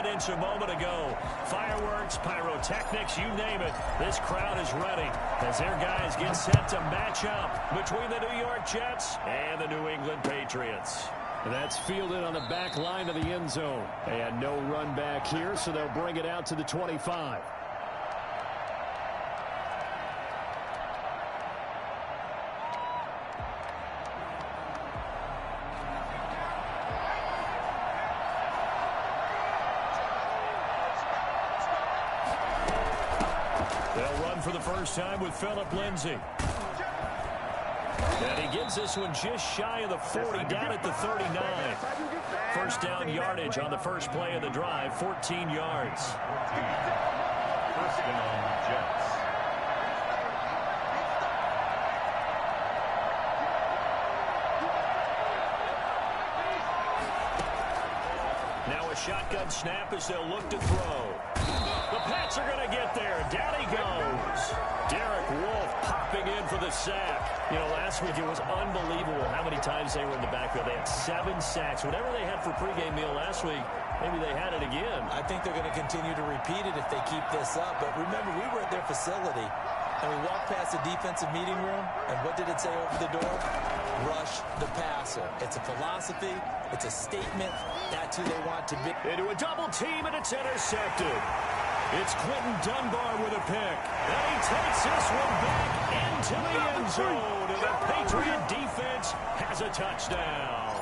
evidence a moment ago. Fireworks, pyrotechnics, you name it. This crowd is ready as their guys get set to match up between the New York Jets and the New England Patriots. That's fielded on the back line of the end zone. And no run back here, so they'll bring it out to the 25. They'll run for the first time with Phillip Lindsay. And he gives this one just shy of the 40, down at the 39. First down yardage on the first play of the drive, 14 yards. First down, Jets. Now a shotgun snap as they'll look to throw. The Pats are going to get there. Down he goes. Derek Wolfe popping in for the sack. You know, last week it was unbelievable how many times they were in the backfield. They had 7 sacks. Whatever they had for pregame meal last week, maybe they had it again. I think they're going to continue to repeat it if they keep this up. But remember, we were at their facility, and we walked past the defensive meeting room, and what did it say over the door? Rush the passer. It's a philosophy. It's a statement. That's who they want to be. Into a double team, and it's intercepted. It's Quentin Dunbar with a pick. And he takes this one back into the end zone. And the Patriot defense has a touchdown.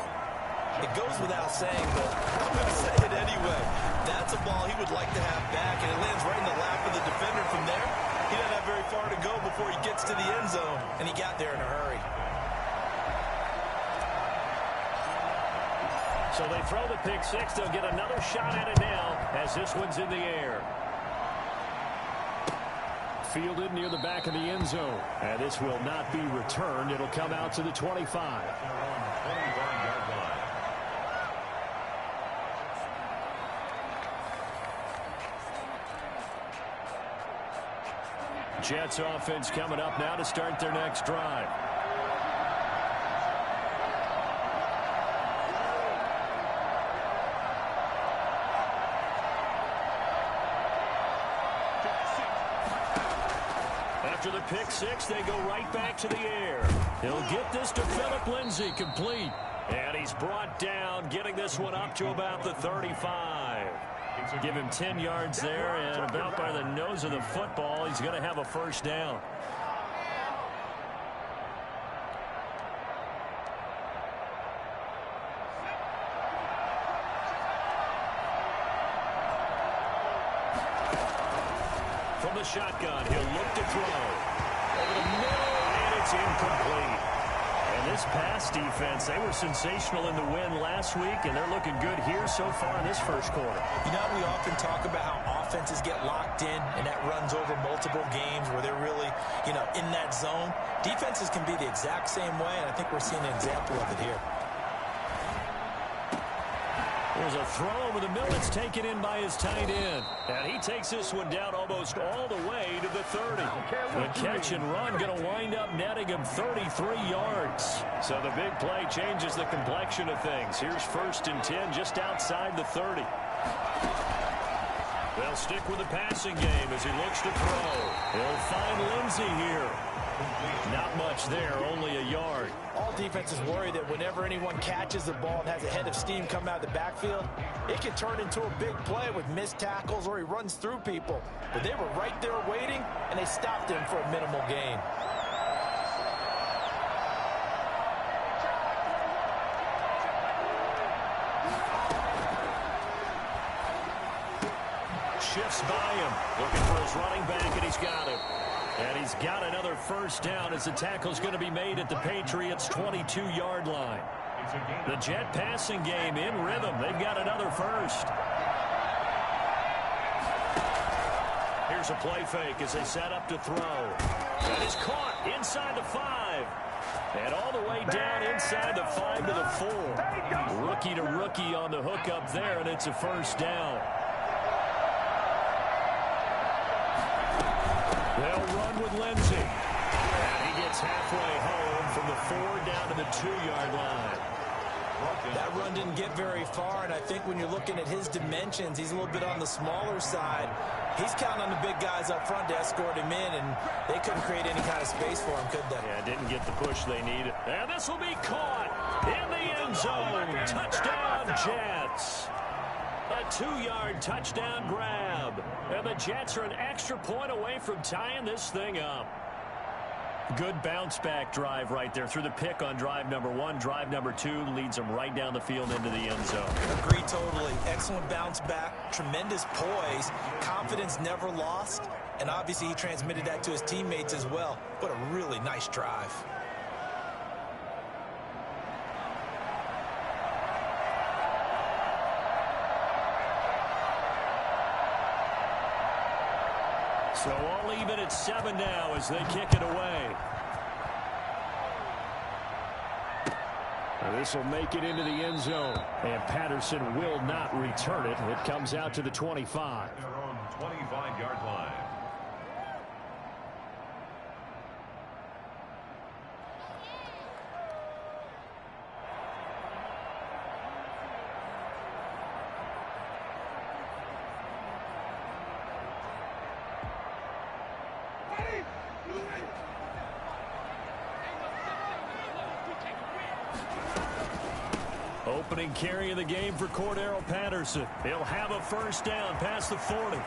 It goes without saying, but I'm going to say it anyway. That's a ball he would like to have back, and it lands right in the lap of the defender from there. He doesn't have very far to go before he gets to the end zone, and he got there in a hurry. So they throw the pick six. They'll get another shot at it now as this one's in the air. Fielded near the back of the end zone. And this will not be returned. It'll come out to the 25. Jets offense coming up now to start their next drive. After the pick six, they go right back to the air. He'll get this to Phillip Lindsay, complete. And he's brought down, getting this one up to about the 35. Give him 10 yards there, and about by the nose of the football, he's going to have a first down. From the shotgun, he'll look to throw. Over the middle, and it's incomplete. And this pass defense, they were sensational in the win last week, and they're looking good here so far in this first quarter. You know, we often talk about how offenses get locked in, and that runs over multiple games where they're really, you know, in that zone. Defenses can be the exact same way, and I think we're seeing an example of it here. There's a throw over the middle. It's taken in by his tight end. And he takes this one down almost all the way to the 30. The catch and run going to wind up netting him 33 yards. So the big play changes the complexion of things. Here's 1st and 10 just outside the 30. They'll stick with the passing game as he looks to throw. He'll find Lindsay here. Not much there, only a yard. All defenses worry that whenever anyone catches the ball and has a head of steam come out of the backfield, it can turn into a big play with missed tackles or he runs through people. But they were right there waiting, and they stopped him for a minimal gain. Shifts by him, looking for his running back, and he's got it. And he's got another first down as the tackle's going to be made at the Patriots' 22-yard line. The Jet passing game in rhythm. They've got another first. Here's a play fake as they set up to throw. And it's caught inside the 5. And all the way down inside the 5 to the 4. Rookie to rookie on the hook up there, and it's a first down. They'll run with Lindsay. And he gets halfway home from the 4 down to the 2-yard line. That run didn't get very far, and I think when you're looking at his dimensions, he's a little bit on the smaller side. He's counting on the big guys up front to escort him in, and they couldn't create any kind of space for him, could they? Yeah, didn't get the push they needed. And this will be caught in the end zone. Touchdown, Jets. A 2-yard touchdown grab. And the Jets are an extra point away from tying this thing up. Good bounce-back drive right there through the pick on drive number 1. Drive number 2 leads them right down the field into the end zone. Agree totally. Excellent bounce-back, tremendous poise, confidence never lost, and obviously he transmitted that to his teammates as well. What a really nice drive. So all even at 7 now as they kick it away. This will make it into the end zone. And Patterson will not return it. It comes out to the 25. Their own 25-yard line. Opening carry of the game for Cordero Patterson. He'll have a first down past the 40.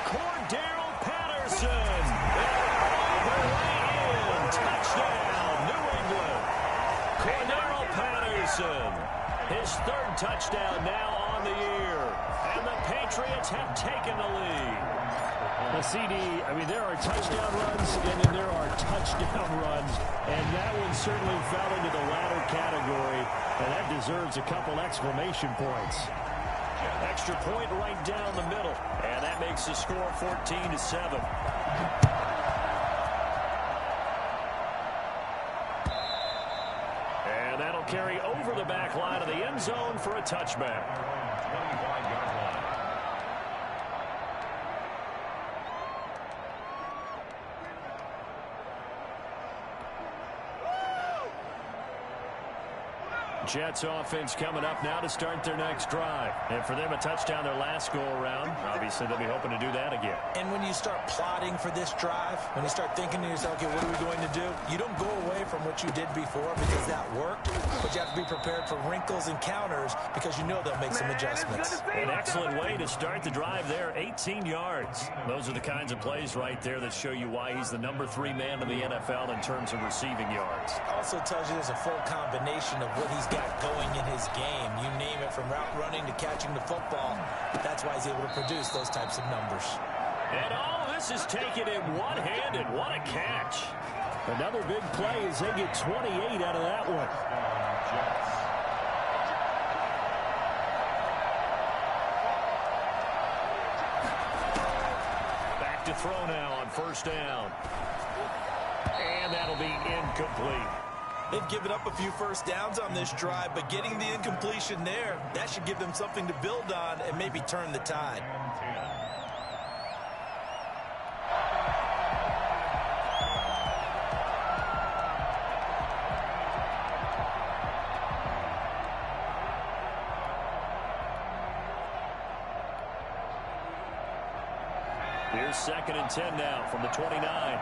Cordero Patterson. All the way in. Touchdown, New England. Cordero Patterson. His 3rd touchdown now on the year. And the Patriots have taken the lead. The CD, I mean, there are touchdown runs, and then there are touchdown runs, and that one certainly fell into the latter category, and that deserves a couple exclamation points. Extra point right down the middle, and that makes the score 14-7. And that'll carry over the back line of the end zone for a touchback. 25-yard line. Jets offense coming up now to start their next drive. And for them, a touchdown their last go-around. Obviously, they'll be hoping to do that again. And when you start plotting for this drive, when you start thinking to yourself, okay, what are we going to do? You don't go away from what you did before because that worked, but you have to be prepared for wrinkles and counters because you know they'll make some adjustments. An excellent way to start the drive there, 18 yards. Those are the kinds of plays right there that show you why he's the number 3 man in the NFL in terms of receiving yards. Also tells you there's a full combination of what he's got going in his game. You name it, from route running to catching the football. That's why he's able to produce those types of numbers. And all this is taken in one-handed. What a catch. Another big play as they get 28 out of that one. Back to throw now on first down. And that'll be incomplete. They've given up a few first downs on this drive, but getting the incompletion there, that should give them something to build on and maybe turn the tide. Here's 2nd and 10 now from the 29.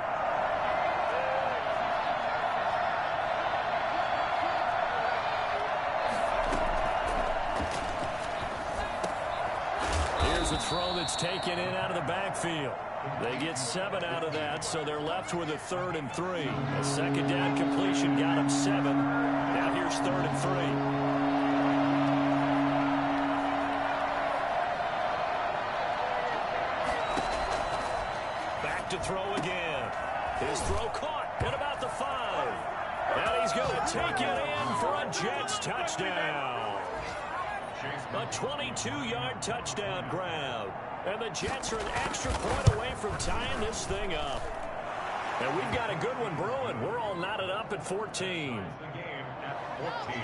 A throw that's taken in out of the backfield. They get 7 out of that, so they're left with a 3rd and 3. A second down completion got them 7. Now here's 3rd and 3. Back to throw again. His throw caught at about the 5. And he's going to take it in for a Jets touchdown. A 22-yard touchdown grab. And the Jets are an extra point away from tying this thing up. And we've got a good one brewing. We're all knotted up at 14. The game at 14.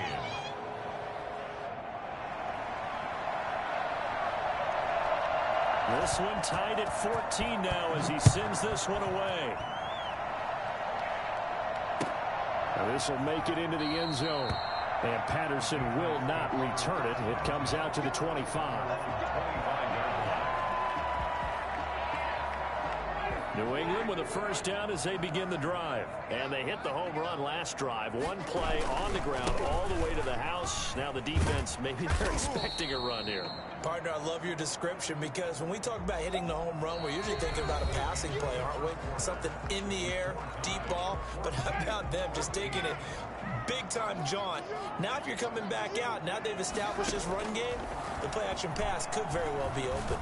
This one tied at 14 now as he sends this one away. Now this will make it into the end zone. And Patterson will not return it. It comes out to the 25. New England with a first down as they begin the drive. And they hit the home run last drive. One play on the ground all the way to the house. Now the defense, maybe they're expecting a run here. Partner, I love your description because when we talk about hitting the home run, we're usually thinking about a passing play, aren't we? Something in the air, deep ball. But how about them just taking it big-time jaunt? Now if you're coming back out, now they've established this run game, the play-action pass could very well be open.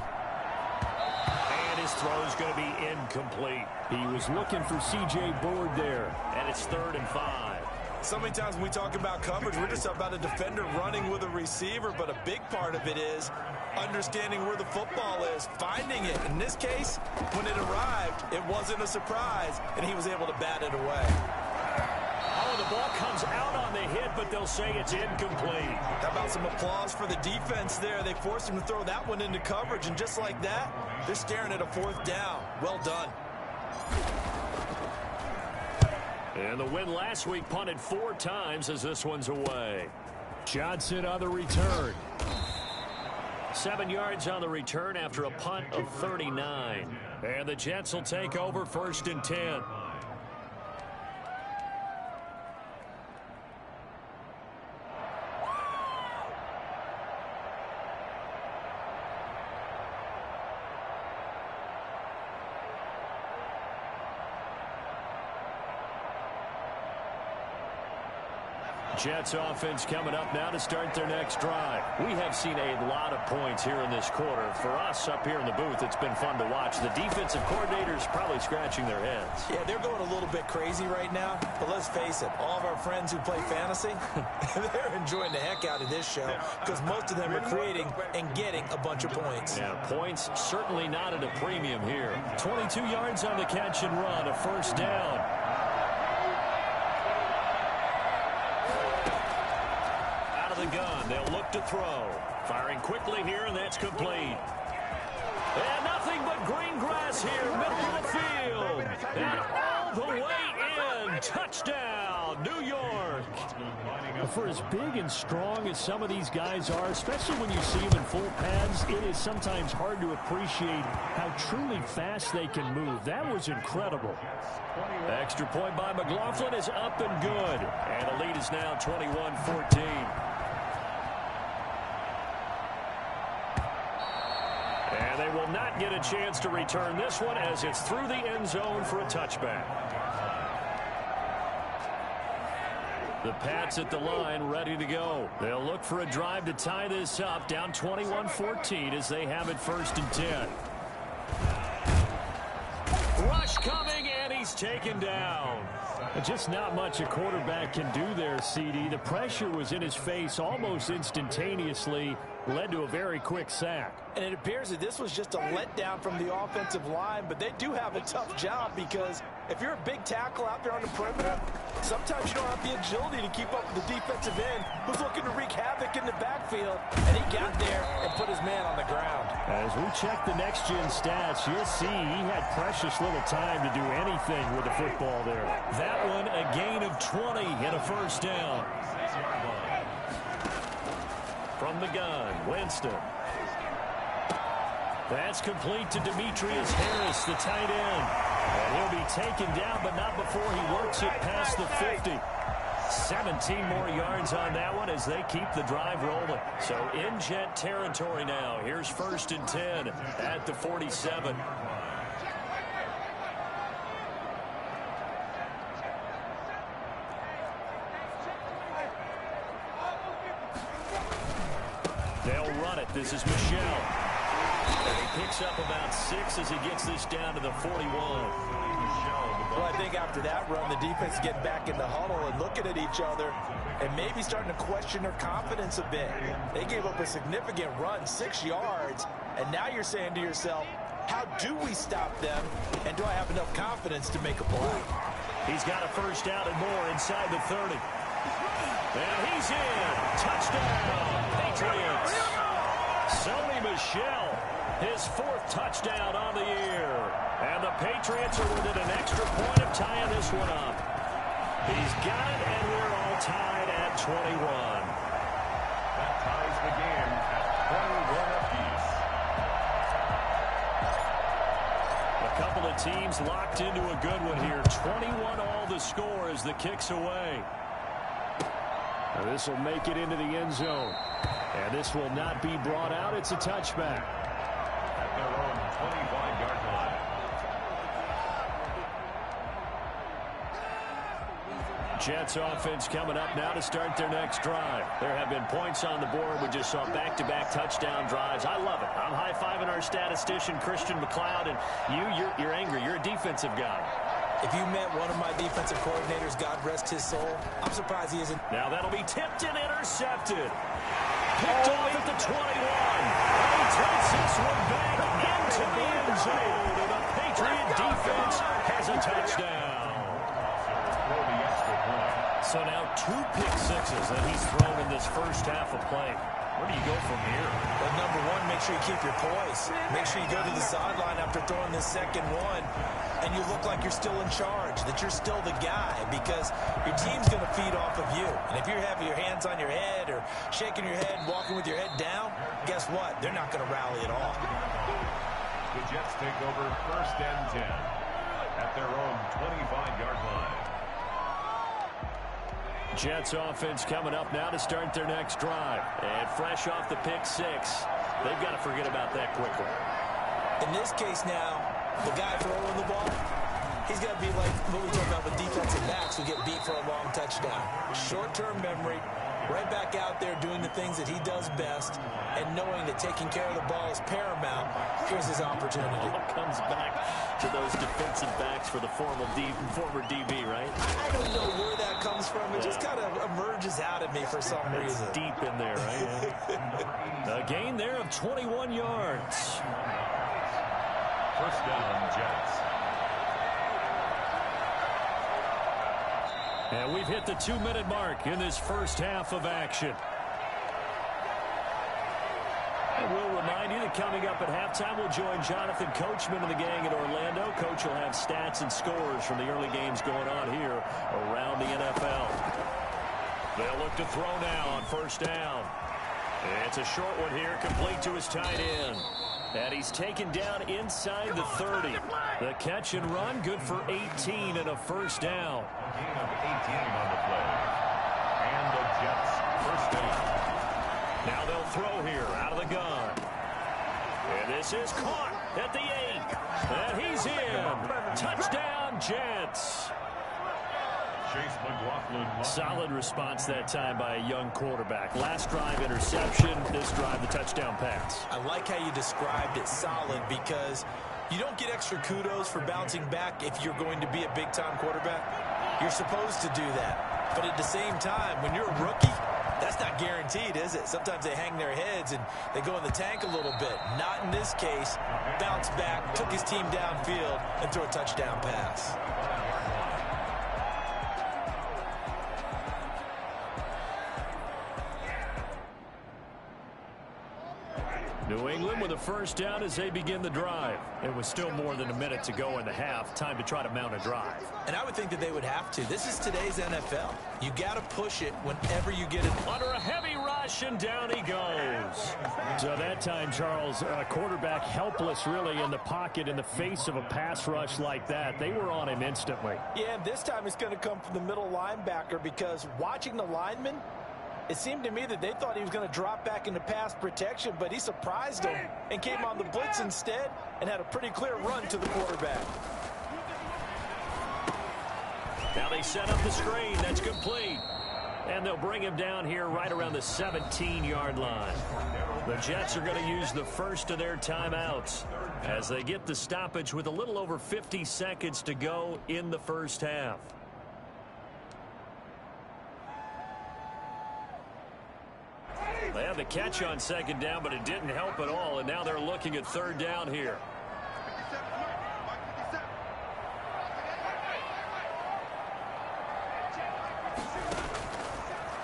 His throw is going to be incomplete. He was looking for C.J. Board there, and it's 3rd and 5. So many times when we talk about coverage, we're just about a defender running with a receiver, but a big part of it is understanding where the football is, finding it. In this case, when it arrived, it wasn't a surprise, and he was able to bat it away. Oh, the ball comes out on the hit, but they'll say it's incomplete. How about some applause for the defense there? They forced him to throw that one into coverage, and just like that, they're staring at a 4th down. Well done. And the win last week punted 4 times as this one's away. Johnson on the return. 7 yards on the return after a punt of 39. And the Jets will take over 1st and 10. Jets offense coming up now to start their next drive. We have seen a lot of points here in this quarter. For us up here in the booth, it's been fun to watch. The defensive coordinators probably scratching their heads. Yeah, they're going a little bit crazy right now. But let's face it, all of our friends who play fantasy, they're enjoying the heck out of this show because most of them are creating and getting a bunch of points. Yeah, points certainly not at a premium here. 22 yards on the catch and run, a 1st down. The gun. They'll look to throw. Firing quickly here, and that's complete. And nothing but green grass here, middle of the field. And all the way in. Touchdown, New York. For as big and strong as some of these guys are, especially when you see them in full pads, it is sometimes hard to appreciate how truly fast they can move. That was incredible. Extra point by McLaughlin is up and good. And the lead is now 21-14. And they will not get a chance to return this one as it's through the end zone for a touchback. The Pats at the line ready to go. They'll look for a drive to tie this up, down 21-14 as they have it 1st and 10. Rush coming, and he's taken down. Just not much a quarterback can do there, CD. The pressure was in his face almost instantaneously, led to a very quick sack. And it appears that this was just a letdown from the offensive line, but they do have a tough job because if you're a big tackle out there on the perimeter, sometimes you don't have the agility to keep up with the defensive end who's looking to wreak havoc in the backfield, and he got there and put his man on the ground. As we check the next-gen stats, you'll see he had precious little time to do anything with the football there. That one, a gain of 20 and a 1st down. From the gun, Winston. That's complete to Demetrius Harris, the tight end. And he'll be taken down, but not before he works it past the 50. 17 more yards on that one as they keep the drive rolling. So in Jet territory now. Here's 1st and 10 at the 47. They'll run it. This is Michelle. And he picks up about 6 as he gets this down to the 41. Well, I think after that run, the defense getting back in the huddle and looking at each other and maybe starting to question their confidence a bit. They gave up a significant run, 6 yards, and now you're saying to yourself, how do we stop them, and do I have enough confidence to make a play? He's got a 1st down and more inside the 30. And he's in. Touchdown, Patriots. Sony Michel, his 4th touchdown on the year. And the Patriots are within an extra point of tying this one up. He's got it, and we're all tied at 21. That ties the game at 21 apiece. A couple of teams locked into a good one here. 21 all the score as the kick's away. Now this will make it into the end zone. And this will not be brought out. It's a touchback. At their own 25-yard line. Jets offense coming up now to start their next drive. There have been points on the board. We just saw back-to-back touchdown drives. I love it. I'm high-fiving our statistician, Christian McLeod, and you're angry. You're a defensive guy. If you met one of my defensive coordinators, God rest his soul, I'm surprised he isn't. Now that'll be tipped and intercepted. Picked off at the 21. And he takes this one back into the end zone. And the Patriot defense has a touchdown. So now 2 pick sixes that he's thrown in this first half of play. Where do you go from here? Well, number one, make sure you keep your poise. Make sure you go to the sideline after throwing this second one, and you look like you're still in charge, that you're still the guy, because your team's going to feed off of you. And if you're having your hands on your head or shaking your head, walking with your head down, guess what? They're not going to rally at all. The Jets take over 1st and 10 at their own 25-yard line. Jets offense coming up now to start their next drive. And fresh off the pick six, they've got to forget about that quickly. In this case now, the guy throwing the ball, he's got to be like what we talk about with defensive backs who get beat for a long touchdown. Short-term memory, right back out there doing the things that he does best, and knowing that taking care of the ball is paramount. Here's his opportunity. It comes back to those defensive backs for the former DB, right? I don't know where that comes from. It just kind of emerges out of me for some reason. It's deep in there, right? A gain there of 21 yards. 1st down, Jets. And we've hit the 2-minute mark in this first half of action. And we'll remind you that coming up at halftime, we'll join Jonathan Coachman and the gang in Orlando. Coach will have stats and scores from the early games going on here around the NFL. They'll look to throw now on 1st down. It's a short one here, complete to his tight end. And he's taken down inside the 30. The catch and run, good for 18 and a 1st down. A gain of 18 on the play. And the Jets 1st down. Now they'll throw here out of the gun. And this is caught at the 8. And he's in. Touchdown, Jets. Chase McLaughlin. Solid response that time by a young quarterback. Last drive, interception. This drive, the touchdown pass. I like how you described it, solid, because you don't get extra kudos for bouncing back if you're going to be a big-time quarterback. You're supposed to do that. But at the same time, when you're a rookie, that's not guaranteed, is it? Sometimes they hang their heads and they go in the tank a little bit. Not in this case. Bounce back, took his team downfield, and threw a touchdown pass. New England with a 1st down as they begin the drive. It was still more than a minute to go in the half. Time to try to mount a drive. And I would think that they would have to. This is today's NFL. You got to push it whenever you get it. Under a heavy rush, and down he goes. So that time, Charles, a quarterback helpless really in the pocket in the face of a pass rush like that. They were on him instantly. Yeah, and this time it's going to come from the middle linebacker, because watching the lineman, it seemed to me that they thought he was going to drop back into pass protection, but he surprised them and came on the blitz instead and had a pretty clear run to the quarterback. Now they set up the screen. That's complete. And they'll bring him down here right around the 17-yard line. The Jets are going to use the first of their timeouts as they get the stoppage with a little over 50 seconds to go in the first half. They had the catch on 2nd down, but it didn't help at all, and now they're looking at 3rd down here.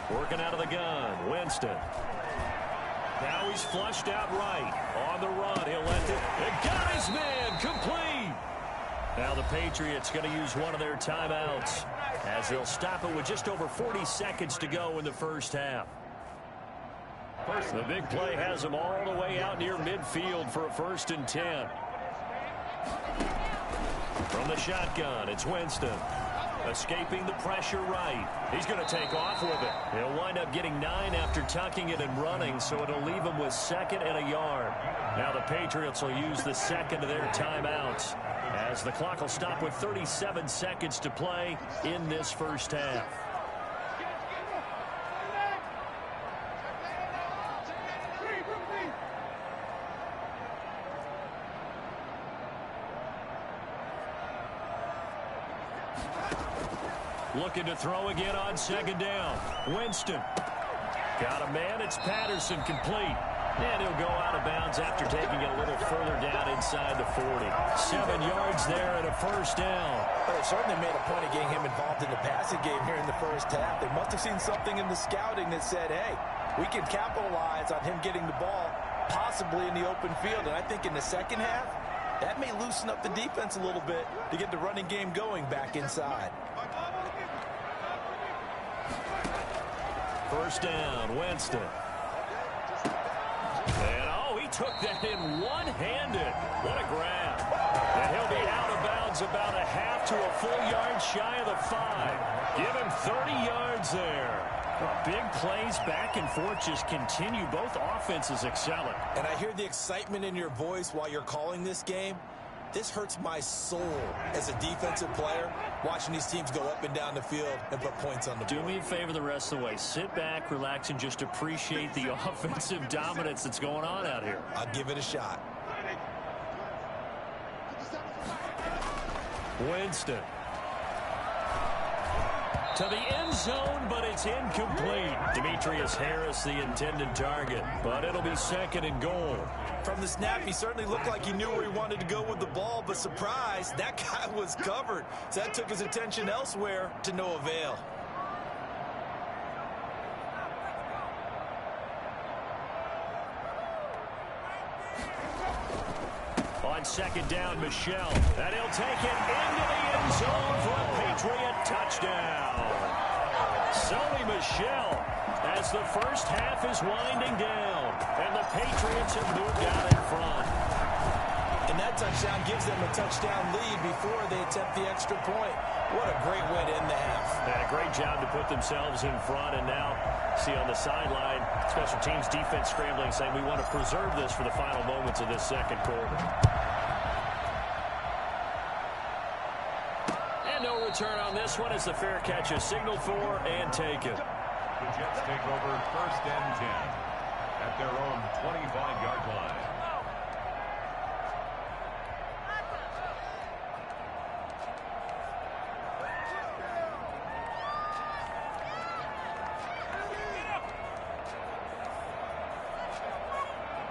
Working out of the gun, Winston. Now he's flushed out right. On the run, he'll let it. And got his man, complete. Now the Patriots going to use one of their timeouts. as they'll stop it with just over 40 seconds to go in the first half. The big play has them all the way out near midfield for a 1st and 10. From the shotgun, it's Winston. Escaping the pressure right. He's going to take off with it. He'll wind up getting 9 after tucking it and running, so it'll leave him with 2nd and a yard. Now the Patriots will use the 2nd of their timeouts, as the clock will stop with 37 seconds to play in this first half. Looking to throw again on 2nd down. Winston. Got a man. It's Patterson, complete. And he'll go out of bounds after taking it a little further down inside the 40. 7 yards there and a 1st down. Well, they certainly made a point of getting him involved in the passing game here in the first half. They must have seen something in the scouting that said, hey, we can capitalize on him getting the ball possibly in the open field. And I think in the second half, that may loosen up the defense a little bit to get the running game going back inside. 1st down, Winston. And, oh, he took that in one-handed. What a grab. And he'll be out of bounds about a half to a full yard shy of the 5. Give him 30 yards there. Big plays back and forth just continue. Both offenses excelling. And I hear the excitement in your voice while you're calling this game. This hurts my soul as a defensive player, watching these teams go up and down the field and put points on the board. Do me a favor the rest of the way. Sit back, relax, and just appreciate the offensive dominance that's going on out here. I'll give it a shot. Winston. To the end zone, but it's incomplete. Demetrius Harris, the intended target, but it'll be 2nd and goal. From the snap, he certainly looked like he knew where he wanted to go with the ball, but surprise, that guy was covered. So that took his attention elsewhere to no avail. On 2nd down, Michelle. And he'll take it into the end zone for a Patriot touchdown. Sony Michel, as the first half is winding down, and the Patriots have moved out in front. And that touchdown gives them a touchdown lead before they attempt the extra point. What a great way to end the half. And a great job to put themselves in front, and now see on the sideline, special teams defense scrambling, saying we want to preserve this for the final moments of this 2nd quarter. And no return on this one as the fair catch is signaled for and taken. The Jets take over 1st and 10 at their own 25-yard line.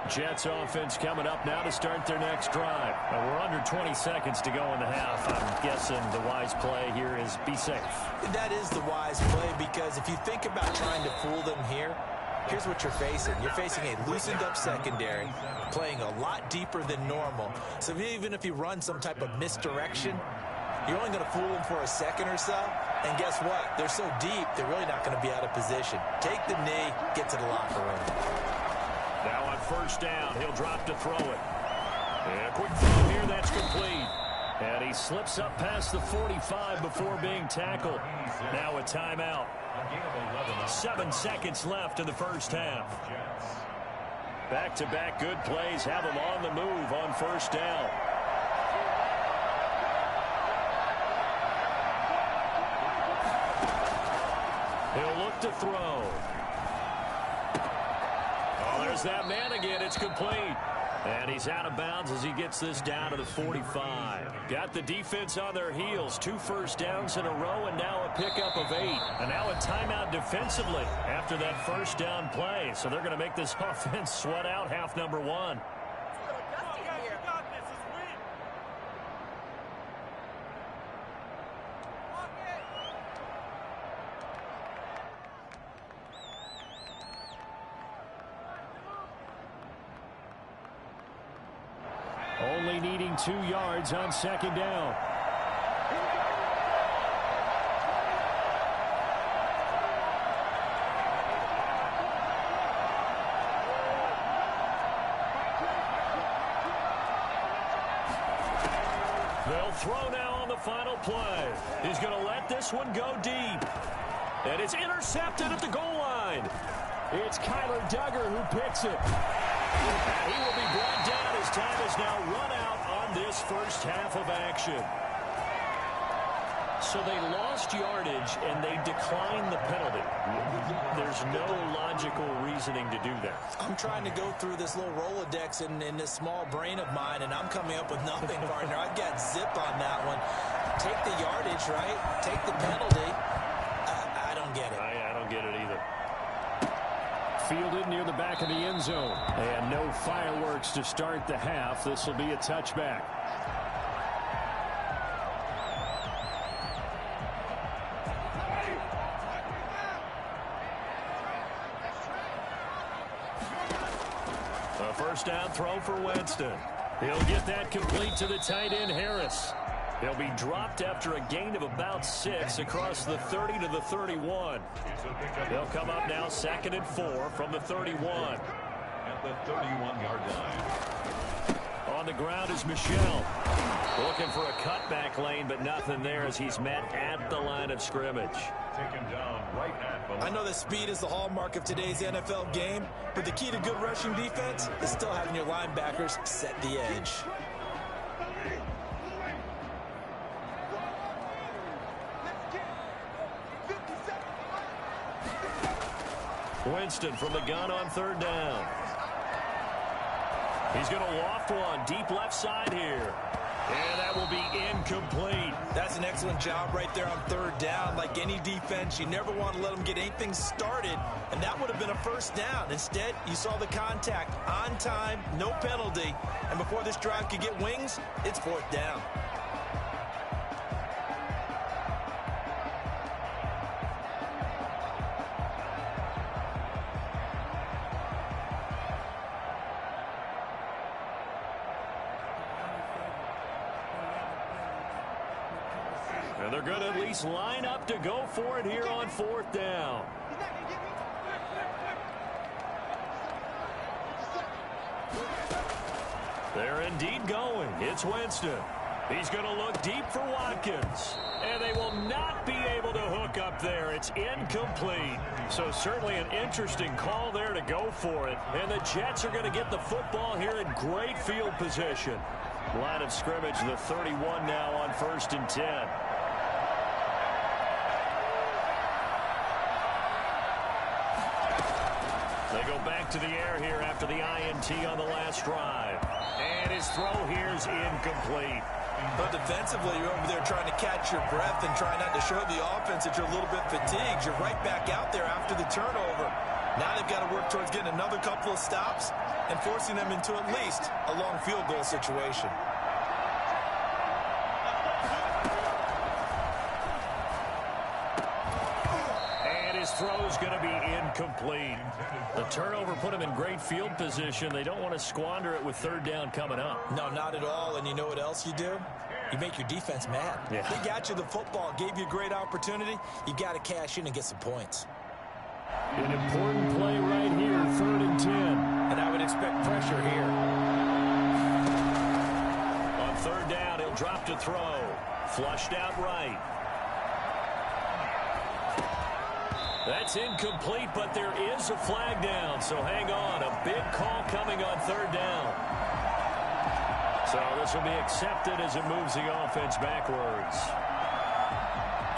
Jets offense coming up now to start their next drive. We're under 20 seconds to go in the half. I'm guessing the wise play here is be safe. That is the wise play, because if you think about trying to fool them here, here's what you're facing. You're facing a loosened up secondary, playing a lot deeper than normal. So even if you run some type of misdirection, you're only going to fool them for a second or so. And guess what? They're so deep, they're really not going to be out of position. Take the knee, get to the locker room. Now on 1st down, he'll drop to throw it. And a quick throw here, that's complete. And he slips up past the 45 before being tackled. Now a timeout. 7 seconds left in the first half. Back-to-back good plays have him on the move on 1st down. He'll look to throw. There's that man again. It's complete. And he's out of bounds as he gets this down to the 45. Got the defense on their heels. 2 first downs in a row and now a pickup of 8. And now a timeout defensively after that 1st down play. So they're going to make this offense sweat out half number 1. Only needing 2 yards on 2nd down. They'll throw now on the final play. He's going to let this one go deep. And it's intercepted at the goal line. It's Kyler Duggar who picks it. And he will be brought down as time is now run out on this first half of action. So they lost yardage and they declined the penalty. There's no logical reasoning to do that. I'm trying to go through this little Rolodex in this small brain of mine, and I'm coming up with nothing, partner. I've got zip on that one. Take the yardage, right? Take the penalty. I don't get it. I don't get it either. Fielded near the back of the end zone. And no fireworks to start the half. This will be a touchback. A first down throw for Winston. He'll get that complete to the tight end, Harris. He'll be dropped after a gain of about 6 across the 30 to the 31. They'll come up now 2nd and 4 from the 31. At the 31-yard line. On the ground is Michel. Looking for a cutback lane, but nothing there as he's met at the line of scrimmage. Taken down right at the line. I know that speed is the hallmark of today's NFL game, but the key to good rushing defense is still having your linebackers set the edge. Winston from the gun on 3rd down. He's going to loft one deep left side here. And that will be incomplete. That's an excellent job right there on 3rd down. Like any defense, you never want to let them get anything started, and that would have been a first down. Instead, you saw the contact on time, no penalty, and before this drive could get wings, it's 4th down. And they're going to at least line up to go for it here on 4th down. They're indeed going. It's Winston. He's going to look deep for Watkins. And they will not be able to hook up there. It's incomplete. So certainly an interesting call there to go for it. And the Jets are going to get the football here in great field position. Line of scrimmage, the 31 now on 1st and 10. They go back to the air here after the INT on the last drive. And his throw here is incomplete. But defensively, you're over there trying to catch your breath and try not to show the offense that you're a little bit fatigued. You're right back out there after the turnover. Now they've got to work towards getting another couple of stops and forcing them into at least a long field goal situation. Throw's going to be incomplete. The turnover put him in great field position. They don't want to squander it with 3rd down coming up. No, not at all. And you know what else you do? You make your defense mad. Yeah. They got you the football, gave you a great opportunity. You got to cash in and get some points. An important play right here, 3rd and 10. And I would expect pressure here. On 3rd down, he'll drop to throw. Flushed out right. That's incomplete, but there is a flag down, so hang on. A big call coming on 3rd down. So this will be accepted as it moves the offense backwards.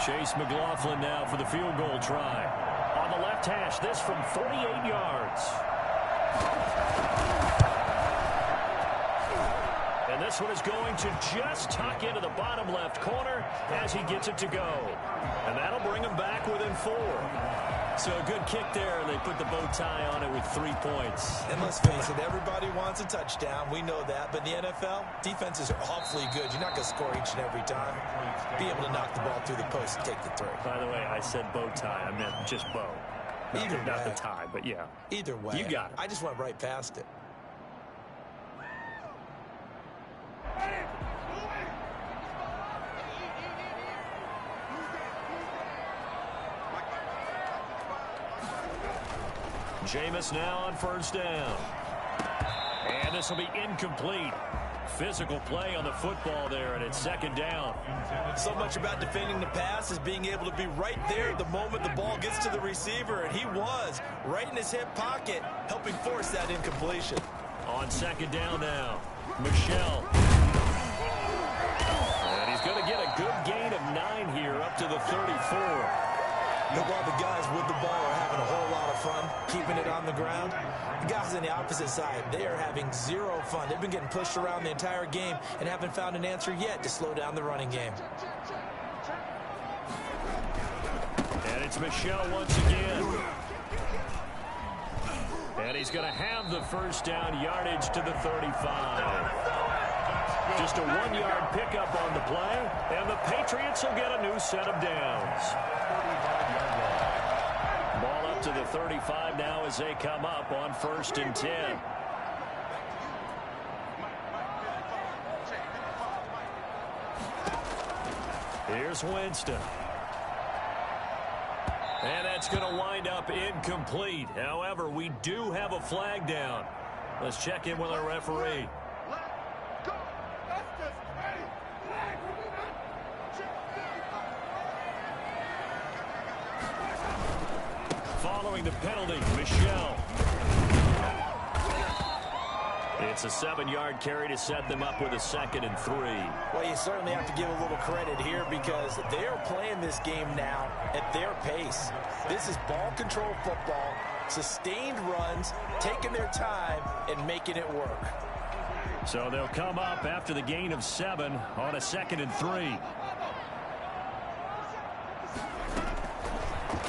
Chase McLaughlin now for the field goal try. On the left hash, this from 48 yards. And this one is going to just tuck into the bottom left corner as he gets it to go. And that'll bring him back within 4. So a good kick there, and they put the bow tie on it with 3 points. And let's face it, everybody wants a touchdown. We know that. But in the NFL, defenses are awfully good. You're not going to score each and every time. Be able to knock the ball through the post and take the 3. By the way, I said bow tie. I meant just bow. Not the tie, but yeah. Either way. You got it. I just went right past it. Jameis now on 1st down. And this will be incomplete. Physical play on the football there, and it's second down. So much about defending the pass is being able to be right there the moment the ball gets to the receiver, and he was right in his hip pocket, helping force that incompletion. On second down now, Michel. And he's going to get a good gain of 9 here, up to the 34. And while the guys with the ball are having a whole lot of fun keeping it on the ground, the guys on the opposite side, they are having zero fun. They've been getting pushed around the entire game and haven't found an answer yet to slow down the running game. And it's Michel once again. And he's going to have the first down, yardage to the 35. Just a 1-yard pickup on the play, and the Patriots will get a new set of downs. Ball up to the 35 now as they come up on 1st and 10. Here's Winston. And that's going to wind up incomplete. However, we do have a flag down. Let's check in with our referee. Following the penalty, Michel. It's a 7-yard carry to set them up with a 2nd and 3. Well, you certainly have to give a little credit here because they're playing this game now at their pace. This is ball control football, sustained runs, taking their time and making it work. So they'll come up after the gain of 7 on a 2nd and 3.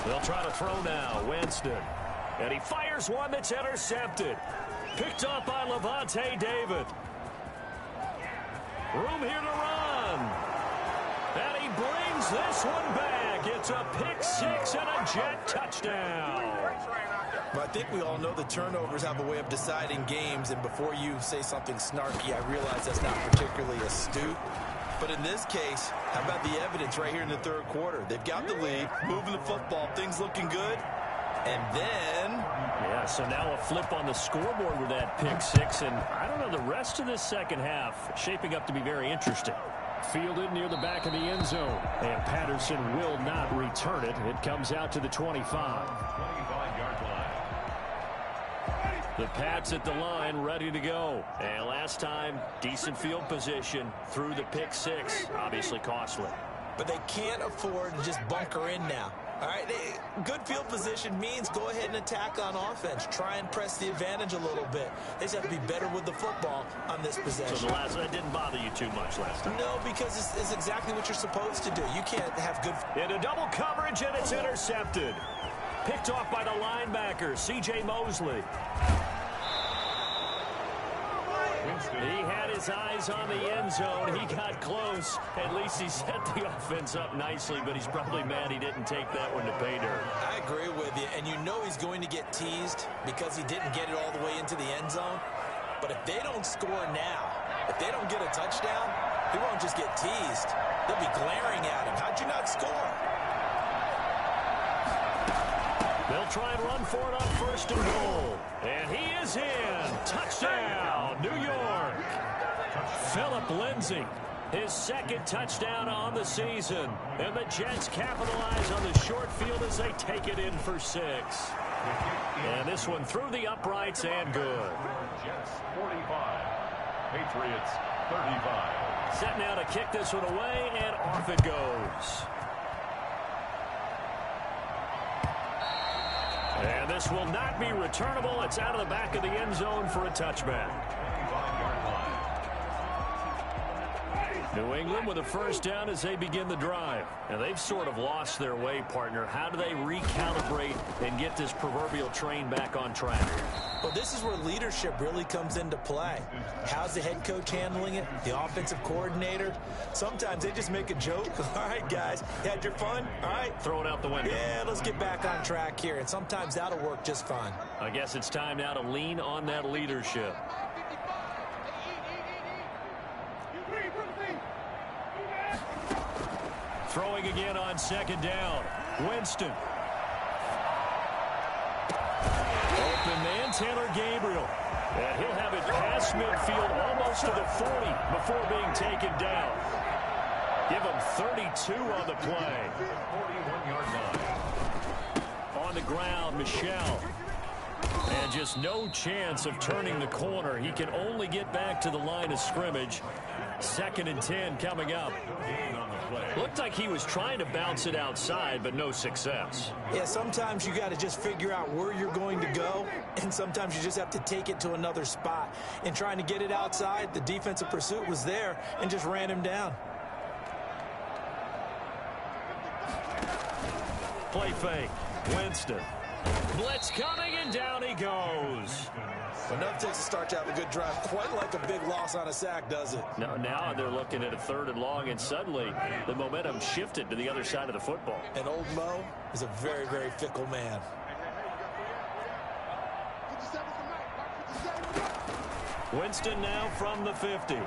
They'll try to throw now. Winston. And he fires one that's intercepted. Picked up by Levante David. Room here to run. And he brings this one back. It's a pick 6 and a Jet touchdown. But I think we all know the turnovers have a way of deciding games, and before you say something snarky, I realize that's not particularly astute. But in this case, how about the evidence right here in the 3rd quarter? They've got the lead, moving the football, things looking good. And then... yeah, so now a flip on the scoreboard with that pick 6. And I don't know, the rest of this second half shaping up to be very interesting. Fielded near the back of the end zone. And Patterson will not return it. It comes out to the 25. 25-yard line. The Pats at the line, ready to go. And last time, decent field position through the pick 6. Obviously costly. But they can't afford to just bunker in now. All right, good field position means go ahead and attack on offense. Try and press the advantage a little bit. They just have to be better with the football on this possession. So that didn't bother you too much last time? No, because it's exactly what you're supposed to do. You can't have good... into double coverage, and it's intercepted. Picked off by the linebacker, C.J. Mosley. He had his eyes on the end zone. He got close. At least he set the offense up nicely, but he's probably mad he didn't take that one to pay dirt. I agree with you, and you know he's going to get teased because he didn't get it all the way into the end zone. But if they don't score now, if they don't get a touchdown, he won't just get teased. They'll be glaring at him. How'd you not score? They'll try and run for it on 1st and goal. And he is in. Touchdown, New York. Phillip Lindsay, his 2nd touchdown on the season. And the Jets capitalize on the short field as they take it in for 6. And this one through the uprights and good. Jets 45. Patriots 35. Set now to kick this one away, and off it goes. And this will not be returnable. It's out of the back of the end zone for a touchback. New England with a first down as they begin the drive. And they've sort of lost their way, partner. How do they recalibrate and get this proverbial train back on track? Well, this is where leadership really comes into play. How's the head coach handling it? The offensive coordinator? Sometimes they just make a joke. All right, guys, you had your fun? All right. Throw it out the window. Yeah, let's get back on track here. And sometimes that'll work just fine. I guess it's time now to lean on that leadership. Throwing again on 2nd down. Winston. Open man, Taylor Gabriel. And he'll have it past midfield almost to the 40 before being taken down. Give him 32 on the play. 41-yard line. On the ground, Michel. And just no chance of turning the corner. He can only get back to the line of scrimmage. 2nd and 10 coming up. Looked like he was trying to bounce it outside, but no success. Yeah, sometimes you got to just figure out where you're going to go, and sometimes you just have to take it to another spot. In trying to get it outside, the defensive pursuit was there and just ran him down. Play fake. Winston. Blitz coming, and down he goes. Enough takes to start to have a good drive. Quite like a big loss on a sack, does it? Now they're looking at a 3rd and long, and suddenly the momentum shifted to the other side of the football. And old Mo is a very, very fickle man. Winston now from the 50. Oh,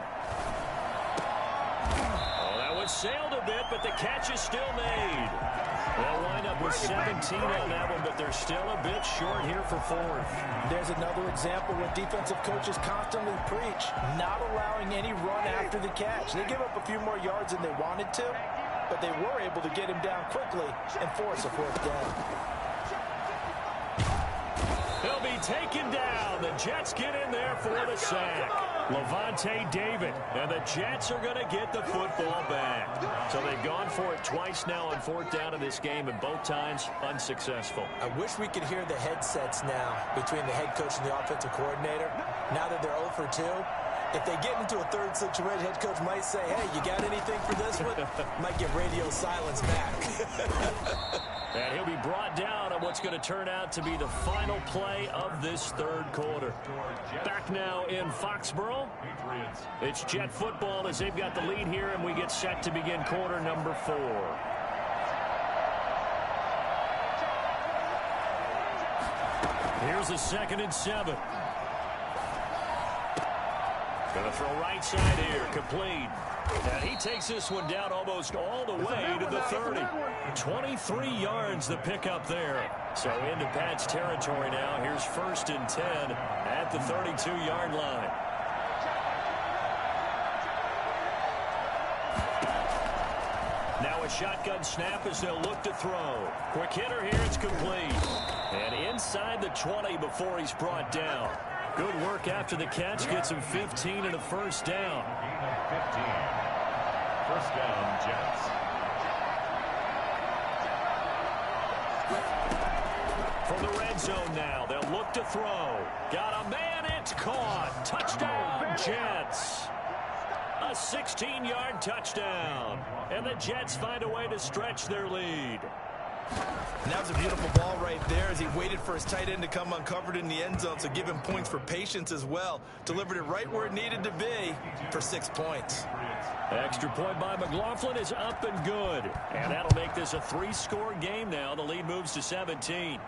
that was sailed a bit, but the catch is still made. They'll wind up with 17 on that one, but they're still a bit short here for 4th. There's another example where defensive coaches constantly preach, not allowing any run after the catch. They give up a few more yards than they wanted to, but they were able to get him down quickly and force a 4th down. He'll be taken down. The Jets get in there for the sack. Levante David, and the Jets are going to get the football back. So they've gone for it twice now on 4th down in this game, and both times unsuccessful. I wish we could hear the headsets now between the head coach and the offensive coordinator. Now that they're 0 for 2, if they get into a 3rd situation, head coach might say, hey, you got anything for this one? Might get radio silence back. And he'll be brought down on what's going to turn out to be the final play of this 3rd quarter. Back now in Foxborough. It's Jet football as they've got the lead here, and we get set to begin quarter number 4. Here's a 2nd and 7. Going to throw right side here, complete. And he takes this one down almost all the way to the 30. 23 yards the pickup there. So into Pat's territory now. Here's 1st and 10 at the 32-yard line. Now a shotgun snap as they'll look to throw. Quick hitter here, it's complete. And inside the 20 before he's brought down. Good work after the catch. Gets him 15 and a 1st down. 15. 1st down, Jets. From the red zone now, they'll look to throw. Got a man, it's caught. Touchdown, Jets. A 16-yard touchdown. And the Jets find a way to stretch their lead. And that was a beautiful ball right there as he waited for his tight end to come uncovered in the end zone, so give him points for patience as well. Delivered it right where it needed to be for 6 points. Extra point by McLaughlin is up and good. And that'll make this a 3-score game now. The lead moves to 17.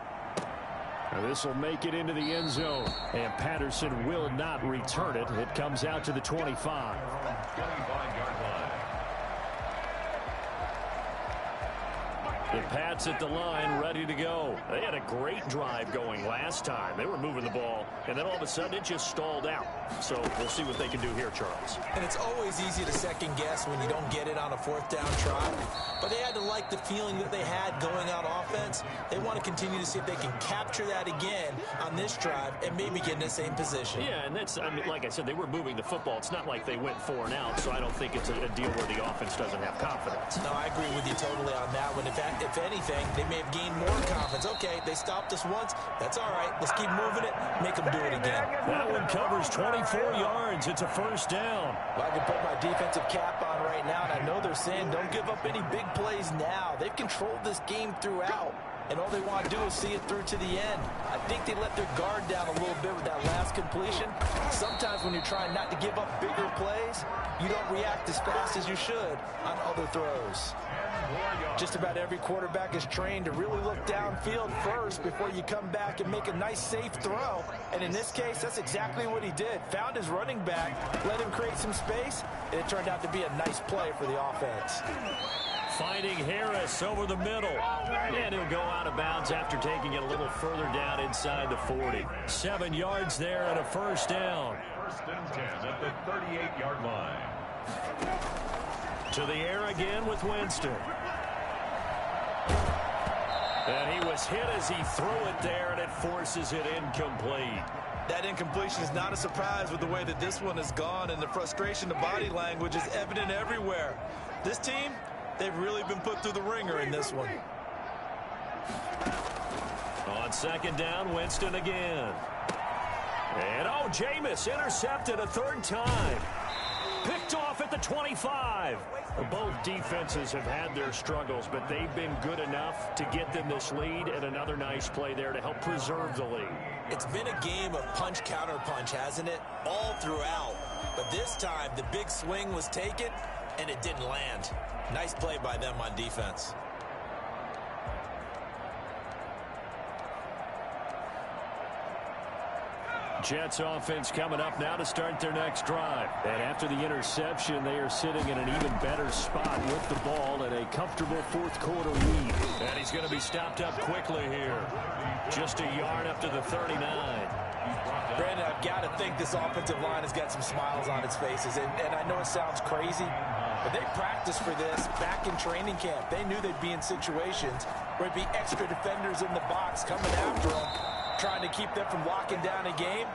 This will make it into the end zone. And Patterson will not return it. It comes out to the 25. 25-yard line. The Pats at the line, ready to go. They had a great drive going last time. They were moving the ball, and then all of a sudden it just stalled out. So we'll see what they can do here, Charles. And it's always easy to second guess when you don't get it on a 4th down try. But they had to like the feeling that they had going on offense. They want to continue to see if they can capture that again on this drive and maybe get in the same position. Yeah, and that's, I mean, like I said, they were moving the football. It's not like they went 4 and out, so I don't think it's a deal where the offense doesn't have confidence. No, I agree with you totally on that one. If anything, they may have gained more confidence. Okay, they stopped us once. That's all right. Let's keep moving it. Make them do it again. That one covers 24 yards. It's a 1st down. Well, I can put my defensive cap on right now, and I know they're saying don't give up any big plays now. They've controlled this game throughout, and all they want to do is see it through to the end. I think they let their guard down a little bit with that last completion. Sometimes when you're trying not to give up bigger plays, you don't react as fast as you should on other throws. Just about every quarterback is trained to really look downfield first before you come back and make a nice, safe throw. And in this case, that's exactly what he did. Found his running back, let him create some space, and it turned out to be a nice play for the offense. Finding Harris over the middle. And he'll go out of bounds after taking it a little further down inside the 40. 7 yards there and a first down. First and 10 at the 38-yard line. To the air again with Winston. And he was hit as he threw it there, and it forces it incomplete. That incompletion is not a surprise with the way that this one has gone, and the frustration of body language is evident everywhere. This team, they've really been put through the ringer in this one. On second down, Winston again. And, oh, Jameis intercepted a third time. Picked off at the 25. Both defenses have had their struggles, but they've been good enough to get them this lead, and another nice play there to help preserve the lead. It's been a game of punch-counter-punch, hasn't it? All throughout. But this time, the big swing was taken, and it didn't land. Nice play by them on defense. Jets offense coming up now to start their next drive. And after the interception, they are sitting in an even better spot with the ball and a comfortable fourth quarter lead. And he's going to be stopped up quickly here. Just a yard up to the 39. Brandon, I've got to think this offensive line has got some smiles on its faces. And I know it sounds crazy, but they practiced for this back in training camp. They knew they'd be in situations where it'd be extra defenders in the box coming after them, trying to keep them from locking down a game.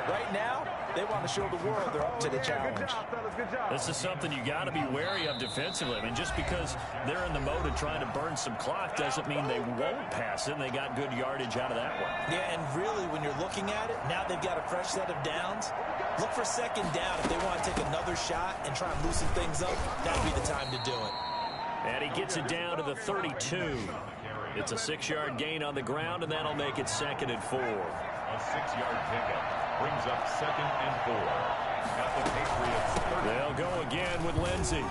Right now, they want to show the world they're up to the challenge. This is something you got to be wary of defensively. I mean, just because they're in the mode of trying to burn some clock doesn't mean they won't pass it, and they got good yardage out of that one. Yeah, and really, when you're looking at it, now they've got a fresh set of downs. Look for second down if they want to take another shot and try and loosen things up. That'd be the time to do it. And he gets it down to the 32. It's a 6-yard gain on the ground, and that'll make it 2nd and 4. A 6-yard pickup brings up 2nd and 4. At the Patriots 30. They'll go again with Lindsey.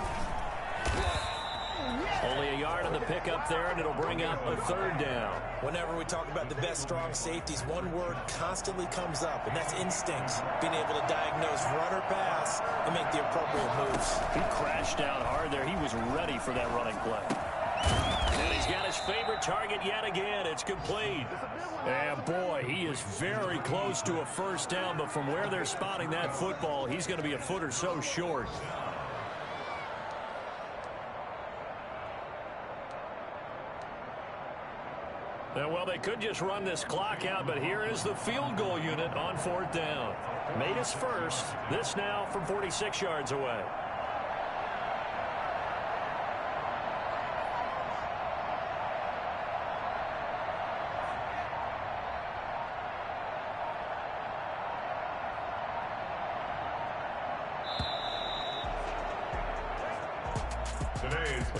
Only a yard on the pickup there, and it'll bring up a 3rd down. Whenever we talk about the best strong safeties, one word constantly comes up, and that's instincts. Being able to diagnose run or pass and make the appropriate moves. He crashed out hard there. He was ready for that running play. And he's got his favorite target yet again. It's complete. And, boy, he is very close to a first down, but from where they're spotting that football, he's going to be a foot or so short. Well, they could just run this clock out, but here is the field goal unit on 4th down. Made his first. This now from 46 yards away.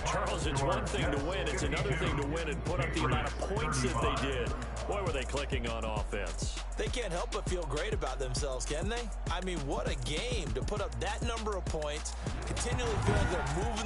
Charles, it's one thing to win. It's another thing to win and put up the amount of points that they did. Boy, were they clicking on offense. They can't help but feel great about themselves, can they? I mean, what a game to put up that number of points, continually feel like they're moving